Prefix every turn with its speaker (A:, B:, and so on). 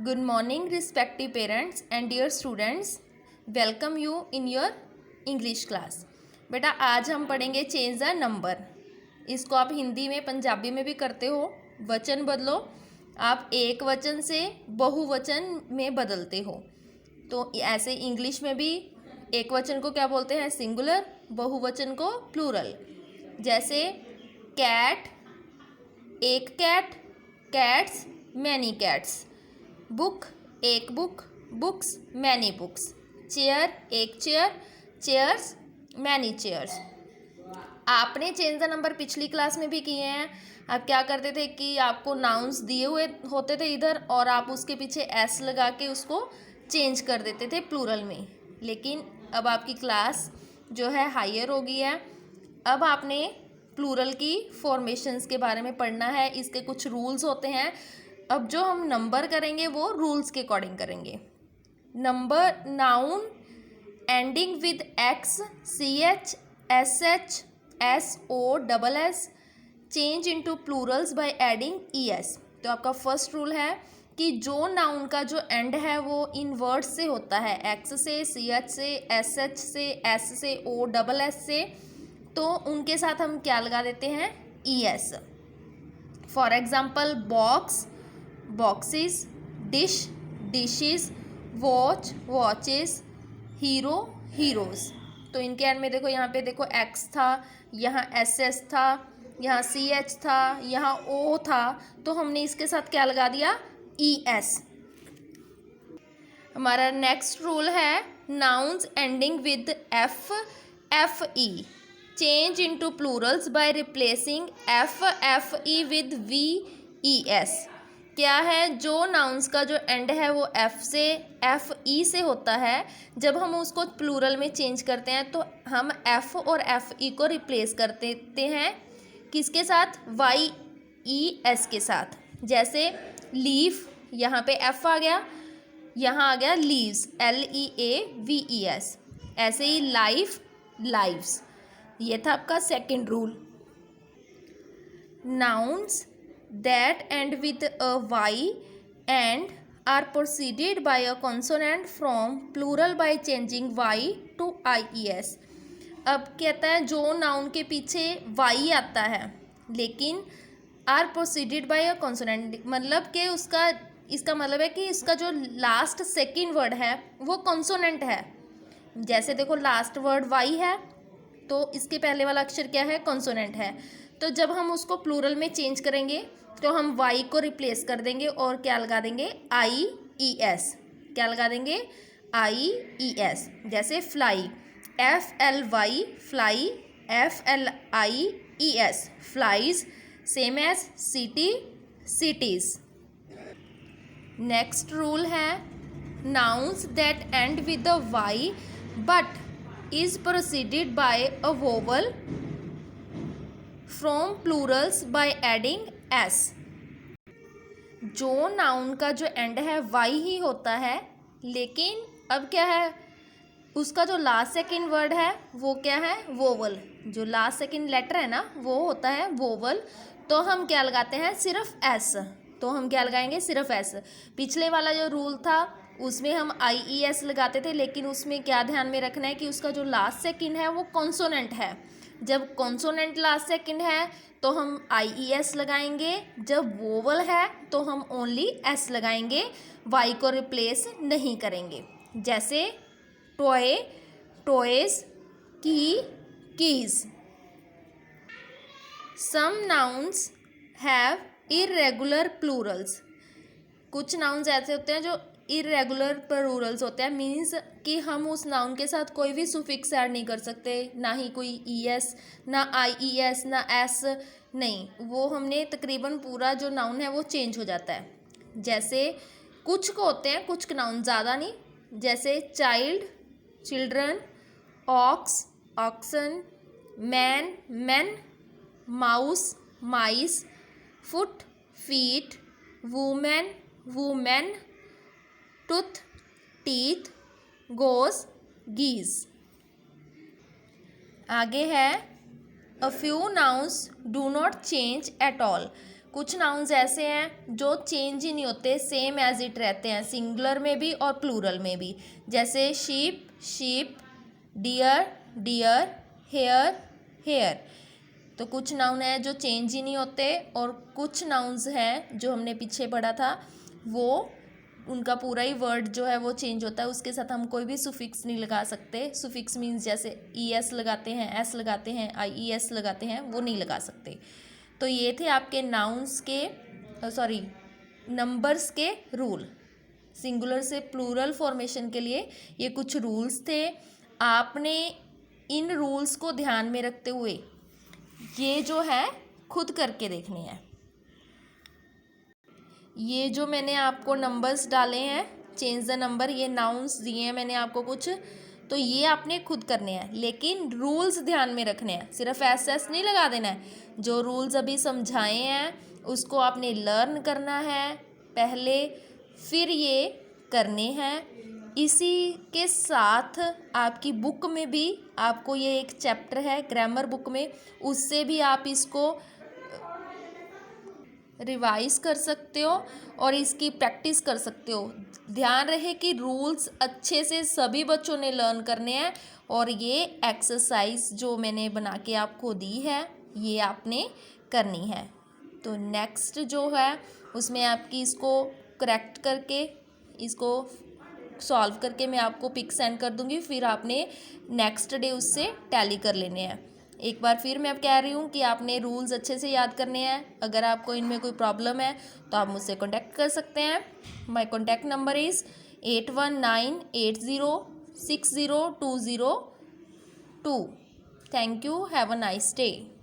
A: Good morning, respective parents and dear students. Welcome you in your English class. बेटा आज हम पढ़ेंगे change the number. इसको आप हिंदी में पंजाबी में भी करते हो. वचन बदलो. आप एक वचन से बहुवचन में बदलते हो. तो ऐसे इंग्लिश में भी एक वचन को क्या बोलते हैं? सिंगुलर. बहुवचन को प्लूरल. जैसे कैट, एक cat, cats, many cats. Book, एक book, books, many books. Chair, एक चेयर, चेयर्स, मैनी चेयर्स. आपने चेंज द नंबर पिछली क्लास में भी किए हैं. आप क्या करते थे कि आपको नाउन्स दिए हुए होते थे इधर और आप उसके पीछे एस लगा के उसको चेंज कर देते थे प्लूरल में. लेकिन अब आपकी क्लास जो है हायर हो गई है. अब आपने प्लूरल की फॉर्मेशंस के बारे में पढ़ना है. इसके कुछ रूल्स होते हैं. अब जो हम नंबर करेंगे वो रूल्स के अकॉर्डिंग करेंगे. Number, noun ending with X, C H, S H, S O double S change into plurals by adding E S. तो आपका फर्स्ट रूल है कि जो नाउन का जो एंड है वो इन वर्ड्स से होता है, एक्स से, सी एच से, एस एच से, एस से, ओ डबल एस से, तो उनके साथ हम क्या लगा देते हैं? E S. For example box, boxes, dish, dishes, watch, watches, hero, heroes. तो इनके एंड में देखो, यहाँ पे देखो एक्स था, यहाँ एस एस था, यहाँ सी एच था, यहाँ ओ था, तो हमने इसके साथ क्या लगा दिया? E S. हमारा नेक्स्ट रूल है nouns ending with F, F E change into plurals by replacing F, F E with V E S. क्या है? जो नाउन्स का जो एंड है वो एफ से, एफ ई से होता है. जब हम उसको प्लूरल में चेंज करते हैं तो हम एफ और एफ ई को रिप्लेस कर देते हैं किसके साथ? वाई ई एस के साथ. जैसे लीफ, यहाँ पे एफ आ गया, यहाँ आ गया leaves, L E A V E S. ऐसे ही लाइफ, लाइव्स. ये था आपका second rule. Nouns that end with a y and are preceded by a consonant from plural by changing y to ies. अब कहता है जो नाउन के पीछे y आता है लेकिन are preceded by a consonant, मतलब कि उसका, इसका मतलब है कि इसका जो लास्ट सेकेंड वर्ड है वो कॉन्सोनेंट है. जैसे देखो लास्ट वर्ड y है तो इसके पहले वाला अक्षर क्या है? कॉन्सोनेंट है. तो जब हम उसको प्लूरल में चेंज करेंगे तो हम y को रिप्लेस कर देंगे और क्या लगा देंगे? I E S. क्या लगा देंगे? I E S. जैसे fly, F L Y, fly, F L I E S, flies. Same as city, cities. Next rule है nouns that end with the Y but is preceded by a vowel from plurals by adding S. जो noun का जो and है why he होता है लेकिन अब क्या है? उसका जो लास्ट सेकेंड वर्ड है वो क्या है? वोवल. जो लास्ट सेकेंड लेटर है ना वो होता है वोवल. तो हम क्या लगाते हैं? सिर्फ एस. तो हम क्या लगाएंगे? सिर्फ एस. पिछले वाला जो रूल था उसमें हम आई ई एस लगाते थे लेकिन उसमें क्या ध्यान में रखना है कि उसका जो लास्ट सेकेंड है वो कॉन्सोनेंट है. जब कॉन्सोनेंट लास्ट सेकेंड है तो हम आई ई एस लगाएंगे. जब वोवल है तो हम ओनली एस लगाएंगे, वाई को रिप्लेस नहीं करेंगे. जैसे toy, toys, key, keys. Some nouns have irregular plurals. कुछ नाउन्स ऐसे होते हैं जो इरेगुलर प्लूरल्स होते हैं. मीन्स कि हम उस नाउन के साथ कोई भी सुफिक्स ऐड नहीं कर सकते, ना ही कोई ई एस, ना आई ई एस, ना एस. नहीं, वो हमने तकरीबन पूरा जो नाउन है वो चेंज हो जाता है. जैसे कुछ को होते हैं, कुछ के नाउन, ज़्यादा नहीं. जैसे child, children, ox, oxen, man, man, mouse, mice, foot, feet, women, women, tooth, teeth, goose, geese. आगे है a few nouns do not change at all. कुछ नाउन्स ऐसे हैं जो चेंज ही नहीं होते, सेम एज इट रहते हैं, सिंगुलर में भी और प्लूरल में भी। जैसे sheep sheep, deer deer, hair hair. तो कुछ नाउन है जो चेंज ही नहीं होते, और कुछ नाउन्स हैं जो हमने पीछे पढ़ा था वो उनका पूरा ही वर्ड जो है वो चेंज होता है, उसके साथ हम कोई भी सुफिक्स नहीं लगा सकते। सुफिक्स मीन्स जैसे ES लगाते हैं, S लगाते हैं, IES लगाते हैं, वो नहीं लगा सकते। तो ये थे आपके नाउन्स के नंबर्स के रूल। सिंगुलर से प्लूरल फॉर्मेशन के लिए ये कुछ रूल्स थे। आपने इन रूल्स को ध्यान में रखते हुए ये जो है खुद करके देखने हैं। ये जो मैंने आपको नंबर्स डाले हैं, चेंज द नंबर, ये नाउन्स दिए हैं मैंने आपको कुछ, तो ये आपने खुद करने हैं, लेकिन रूल्स ध्यान में रखने हैं। सिर्फ एस नहीं लगा देना है। जो रूल्स अभी समझाए हैं उसको आपने लर्न करना है पहले, फिर ये करने हैं। इसी के साथ आपकी बुक में भी आपको ये एक चैप्टर है ग्रामर बुक में, उससे भी आप इसको रिवाइज कर सकते हो और इसकी प्रैक्टिस कर सकते हो। ध्यान रहे कि रूल्स अच्छे से सभी बच्चों ने लर्न करने हैं, और ये एक्सरसाइज जो मैंने बना के आपको दी है ये आपने करनी है। तो नेक्स्ट जो है उसमें आपकी इसको करेक्ट करके, इसको सॉल्व करके मैं आपको पिक सेंड कर दूंगी, फिर आपने नेक्स्ट डे उससे टैली कर लेने हैं। एक बार फिर मैं अब कह रही हूँ कि आपने रूल्स अच्छे से याद करने हैं। अगर आपको इनमें कोई प्रॉब्लम है तो आप मुझसे कॉन्टैक्ट कर सकते हैं। My contact number is 8198060202। Thank you, have a nice day.